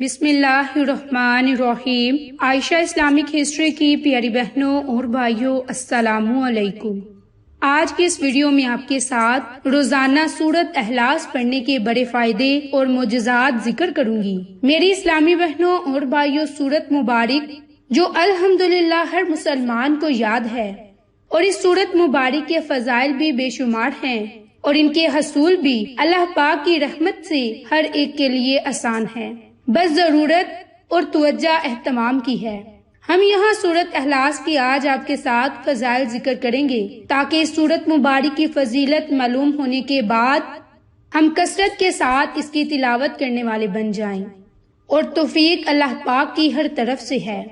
بسم اللہ الرحمن الرحیم۔ عائشہ اسلامک ہسٹری کی پیاری بہنوں اور بھائیوں، السلام علیکم۔ آج کی اس ویڈیو میں آپ کے ساتھ روزانہ سورت اخلاص پڑھنے کے بڑے فائدے اور معجزات ذکر کروں گی۔ میری اسلامی بہنوں اور بھائیوں، سورت مبارک جو الحمدللہ ہر مسلمان کو یاد ہے، اور اس سورت مبارک کے فضائل بھی بے شمار ہیں اور ان کے حصول بھی اللہ پاک کی رحمت سے ہر ایک کے لیے آسان ہے، بس ضرورت اور توجہ اہتمام کی ہے۔ ہم یہاں سورت اخلاص کی آج آپ کے ساتھ فضائل ذکر کریں گے، تاکہ اس سورت مبارک کی فضیلت معلوم ہونے کے بعد ہم کثرت کے ساتھ اس کی تلاوت کرنے والے بن جائیں، اور توفیق اللہ پاک کی ہر طرف سے ہے۔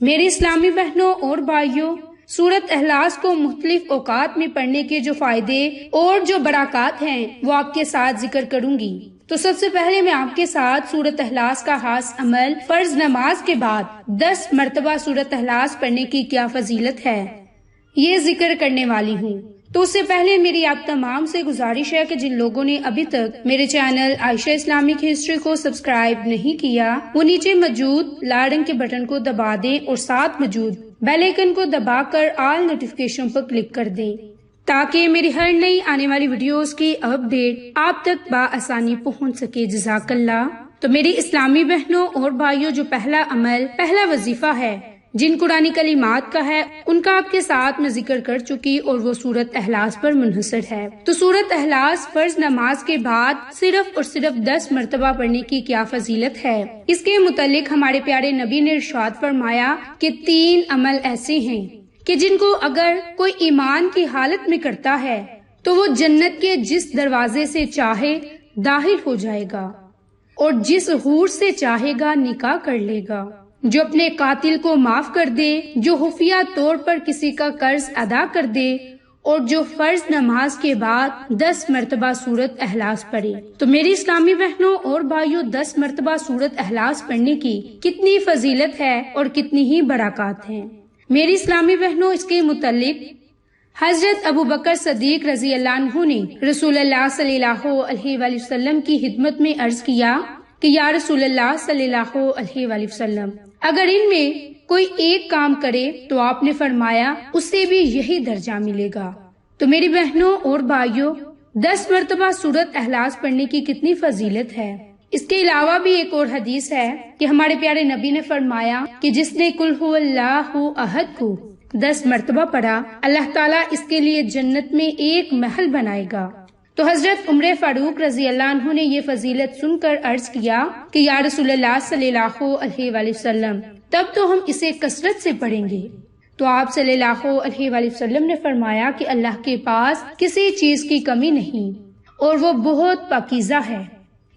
میری اسلامی بہنوں اور بھائیوں، سورت اخلاص کو مختلف اوقات میں پڑھنے کے جو فائدے اور جو برکات ہیں وہ آپ کے ساتھ ذکر کروں گی۔ تو سب سے پہلے میں آپ کے ساتھ سورت اخلاص کا خاص عمل، فرض نماز کے بعد 10 مرتبہ سورت اخلاص پڑھنے کی کیا فضیلت ہے، یہ ذکر کرنے والی ہوں۔ تو اس سے پہلے میری آپ تمام سے گزارش ہے کہ جن لوگوں نے ابھی تک میرے چینل عائشہ اسلامک ہسٹری کو سبسکرائب نہیں کیا، وہ نیچے موجود لال رنگ کے بٹن کو دبا دیں اور ساتھ موجود بیل آئیکن کو دبا کر آل نوٹیفیکیشن پر کلک کر دیں، تاکہ میری ہر نئی آنے والی ویڈیوز کی اپڈیٹ آپ تک بآسانی پہنچ سکے۔ جزاک اللہ۔ تو میری اسلامی بہنوں اور بھائیوں، جو پہلا عمل، پہلا وظیفہ ہے جن قرآن کلمات کا ہے، ان کا آپ کے ساتھ میں ذکر کر چکی، اور وہ سورت اخلاص پر منحصر ہے۔ تو سورت اخلاص فرض نماز کے بعد صرف اور صرف 10 مرتبہ پڑھنے کی کیا فضیلت ہے، اس کے متعلق ہمارے پیارے نبی نے ارشاد فرمایا کہ 3 عمل ایسے ہیں کہ جن کو اگر کوئی ایمان کی حالت میں کرتا ہے تو وہ جنت کے جس دروازے سے چاہے داخل ہو جائے گا، اور جس حور سے چاہے گا نکاح کر لے گا، جو اپنے قاتل کو معاف کر دے، جو خفیہ طور پر کسی کا قرض ادا کر دے، اور جو فرض نماز کے بعد 10 مرتبہ سورت اخلاص پڑھے۔ تو میری اسلامی بہنوں اور بھائیوں، 10 مرتبہ سورت اخلاص پڑھنے کی کتنی فضیلت ہے اور کتنی ہی برکات ہیں۔ میری اسلامی بہنوں، اس کے متعلق حضرت ابو بکر صدیق رضی اللہ عنہ نے رسول اللہ صلی اللہ علیہ وآلہ وسلم کی خدمت میں عرض کیا کہ یا رسول اللہ صلی اللہ علیہ وآلہ وسلم، اگر ان میں کوئی ایک کام کرے تو آپ نے فرمایا اس سے بھی یہی درجہ ملے گا۔ تو میری بہنوں اور بھائیوں، 10 مرتبہ سورت اخلاص پڑھنے کی کتنی فضیلت ہے۔ اس کے علاوہ بھی ایک اور حدیث ہے کہ ہمارے پیارے نبی نے فرمایا کہ جس نے قل هو اللہ احد کو 10 مرتبہ پڑھا، اللہ تعالیٰ اس کے لیے جنت میں ایک محل بنائے گا۔ تو حضرت عمر فاروق رضی اللہ عنہ نے یہ فضیلت سن کر عرض کیا کہ یا رسول اللہ صلی اللہ علیہ وآلہ وسلم، تب تو ہم اسے کثرت سے پڑھیں گے۔ تو آپ صلی اللہ علیہ وآلہ وسلم نے فرمایا کہ اللہ کے پاس کسی چیز کی کمی نہیں، اور وہ بہت پاکیزہ ہے،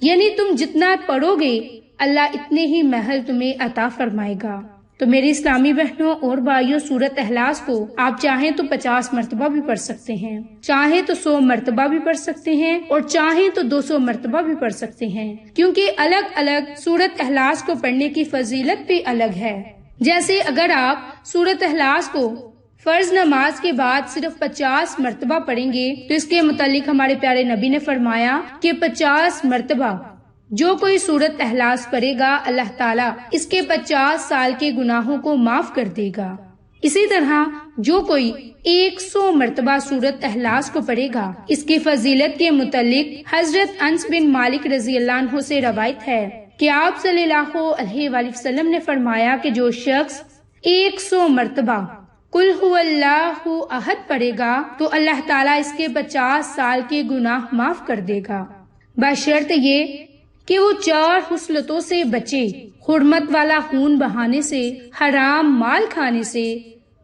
یعنی تم جتنا پڑھو گے اللہ اتنے ہی محل تمہیں عطا فرمائے گا۔ تو میری اسلامی بہنوں اور بھائیوں، سورت اخلاص کو آپ چاہیں تو 50 مرتبہ بھی پڑھ سکتے ہیں، چاہیں تو 100 مرتبہ بھی پڑھ سکتے ہیں، اور چاہیں تو 200 مرتبہ بھی پڑھ سکتے ہیں، کیونکہ الگ الگ سورت اخلاص کو پڑھنے کی فضیلت بھی الگ ہے۔ جیسے اگر آپ سورت اخلاص کو فرض نماز کے بعد صرف 50 مرتبہ پڑھیں گے تو اس کے متعلق ہمارے پیارے نبی نے فرمایا کہ 50 مرتبہ جو کوئی سورت اخلاص پڑھے گا، اللہ تعالیٰ اس کے 50 سال کے گناہوں کو معاف کر دے گا۔ اسی طرح جو کوئی 100 مرتبہ سورت اخلاص کو پڑھے گا، اس کی فضیلت کے متعلق حضرت انس بن مالک رضی اللہ عنہ سے روایت ہے کہ آپ صلی اللہ علیہ وآلہ وسلم نے فرمایا کہ جو شخص 100 مرتبہ قل هو اللہ احد پڑھے گا تو اللہ تعالیٰ اس کے 50 سال کے گناہ معاف کر دے گا، بشرط یہ کہ وہ 4 خصلتوں سے بچے: حرمت والا خون بہانے سے، حرام مال کھانے سے،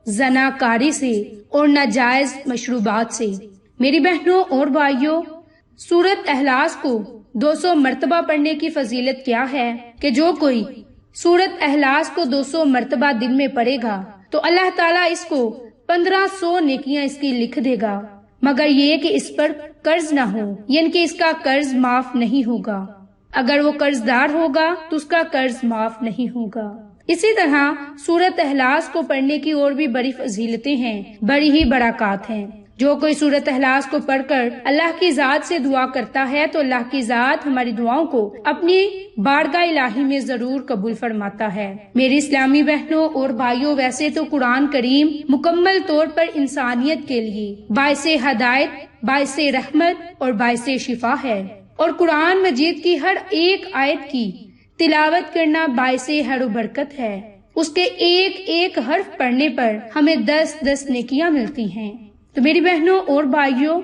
زناکاری سے، اور ناجائز مشروبات سے۔ میری بہنوں اور بھائیوں، سورت اخلاص کو 200 مرتبہ پڑھنے کی فضیلت کیا ہے کہ جو کوئی سورت اخلاص کو 200 مرتبہ دن میں پڑھے گا تو اللہ تعالیٰ اس کو 1500 نیکیاں اس کی لکھ دے گا، مگر یہ کہ اس پر قرض نہ ہو، یعنی کہ اس کا قرض معاف نہیں ہوگا۔ اگر وہ قرض دار ہوگا تو اس کا قرض معاف نہیں ہوگا۔ اسی طرح سورت اخلاص کو پڑھنے کی اور بھی بڑی فضیلتیں ہیں، بڑی ہی برکات ہیں۔ جو کوئی سورۃ اخلاص کو پڑھ کر اللہ کی ذات سے دعا کرتا ہے تو اللہ کی ذات ہماری دعاؤں کو اپنی بارگاہ الہی میں ضرور قبول فرماتا ہے۔ میری اسلامی بہنوں اور بھائیوں، ویسے تو قرآن کریم مکمل طور پر انسانیت کے لیے باعث ہدایت، باعث رحمت اور باعث شفا ہے، اور قرآن مجید کی ہر ایک آیت کی تلاوت کرنا باعث خیر و برکت ہے۔ اس کے ایک ایک حرف پڑھنے پر ہمیں 10 نیکیاں ملتی ہیں۔ تو میری بہنوں اور بھائیوں،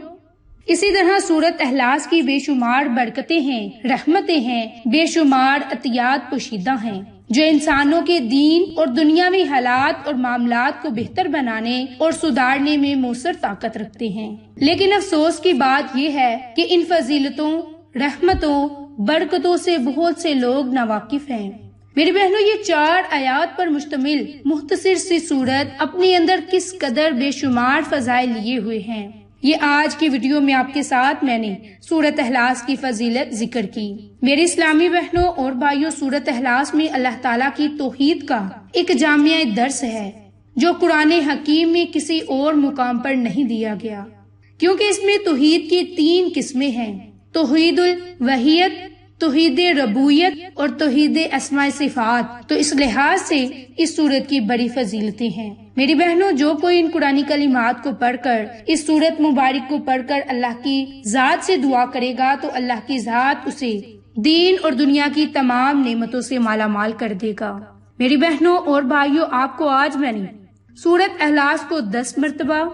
اسی طرح سورۃ اخلاص کی بے شمار برکتیں ہیں، رحمتیں ہیں، بے شمار عطیات پوشیدہ ہیں، جو انسانوں کے دین اور دنیاوی حالات اور معاملات کو بہتر بنانے اور سدھارنے میں مؤثر طاقت رکھتے ہیں۔ لیکن افسوس کی بات یہ ہے کہ ان فضیلتوں، رحمتوں، برکتوں سے بہت سے لوگ ناواقف ہیں۔ میری بہنوں، یہ 4 آیات پر مشتمل مختصر سی سورت اپنے اندر کس قدر بے شمار فضائل لیے ہوئے ہیں، یہ آج کی ویڈیو میں آپ کے ساتھ میں نے سورۃ اخلاص کی فضیلت ذکر کی۔ میری اسلامی بہنوں اور بھائیوں، سورۃ اخلاص میں اللہ تعالیٰ کی توحید کا ایک جامع درس ہے جو قرآن حکیم میں کسی اور مقام پر نہیں دیا گیا، کیونکہ اس میں توحید کی 3 قسمیں ہیں: توحید الوحیت، توحید ربوبیت اور توحید اسماء صفات۔ تو اس لحاظ سے اس سورت کی بڑی فضیلتیں ہیں۔ میری بہنوں، جو کوئی ان قرآنی کلمات کو پڑھ کر، اس سورت مبارک کو پڑھ کر اللہ کی ذات سے دعا کرے گا تو اللہ کی ذات اسے دین اور دنیا کی تمام نعمتوں سے مالا مال کر دے گا۔ میری بہنوں اور بھائیوں، آپ کو آج میں نے سورت اخلاص کو 10 مرتبہ،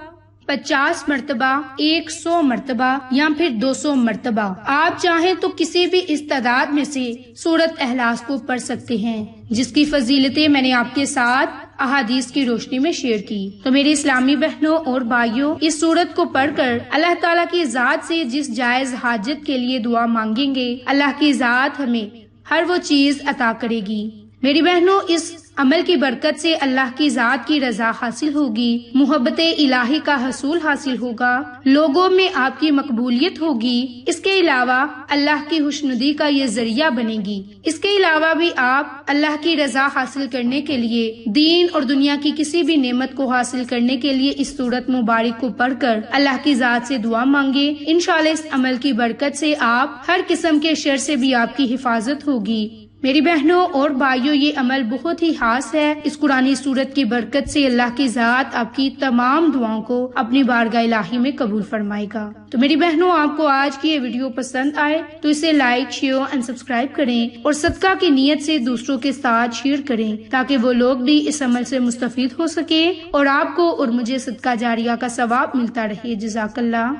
50 مرتبہ، 100 مرتبہ یا پھر 200 مرتبہ، آپ چاہیں تو کسی بھی اس تعداد میں سے سورت اخلاص کو پڑھ سکتے ہیں، جس کی فضیلتیں میں نے آپ کے ساتھ احادیث کی روشنی میں شیئر کی۔ تو میری اسلامی بہنوں اور بھائیوں، اس سورت کو پڑھ کر اللہ تعالیٰ کی ذات سے جس جائز حاجت کے لیے دعا مانگیں گے، اللہ کی ذات ہمیں ہر وہ چیز عطا کرے گی۔ میری بہنوں، اس عمل کی برکت سے اللہ کی ذات کی رضا حاصل ہوگی، محبت الہی کا حصول حاصل ہوگا، لوگوں میں آپ کی مقبولیت ہوگی۔ اس کے علاوہ اللہ کی خوشنودی کا یہ ذریعہ بنے گی۔ اس کے علاوہ بھی آپ اللہ کی رضا حاصل کرنے کے لیے، دین اور دنیا کی کسی بھی نعمت کو حاصل کرنے کے لیے اس سورت مبارک کو پڑھ کر اللہ کی ذات سے دعا مانگے۔ انشاءاللہ اس عمل کی برکت سے آپ ہر قسم کے شر سے بھی آپ کی حفاظت ہوگی۔ میری بہنوں اور بھائیوں، یہ عمل بہت ہی خاص ہے۔ اس قرآنی سورت کی برکت سے اللہ کی ذات آپ کی تمام دعاؤں کو اپنی بارگاہ الہی میں قبول فرمائے گا۔ تو میری بہنوں، آپ کو آج کی یہ ویڈیو پسند آئے تو اسے لائک، شیئر اور سبسکرائب کریں، اور صدقہ کی نیت سے دوسروں کے ساتھ شیئر کریں تاکہ وہ لوگ بھی اس عمل سے مستفید ہو سکیں اور آپ کو اور مجھے صدقہ جاریہ کا ثواب ملتا رہے۔ جزاک اللہ۔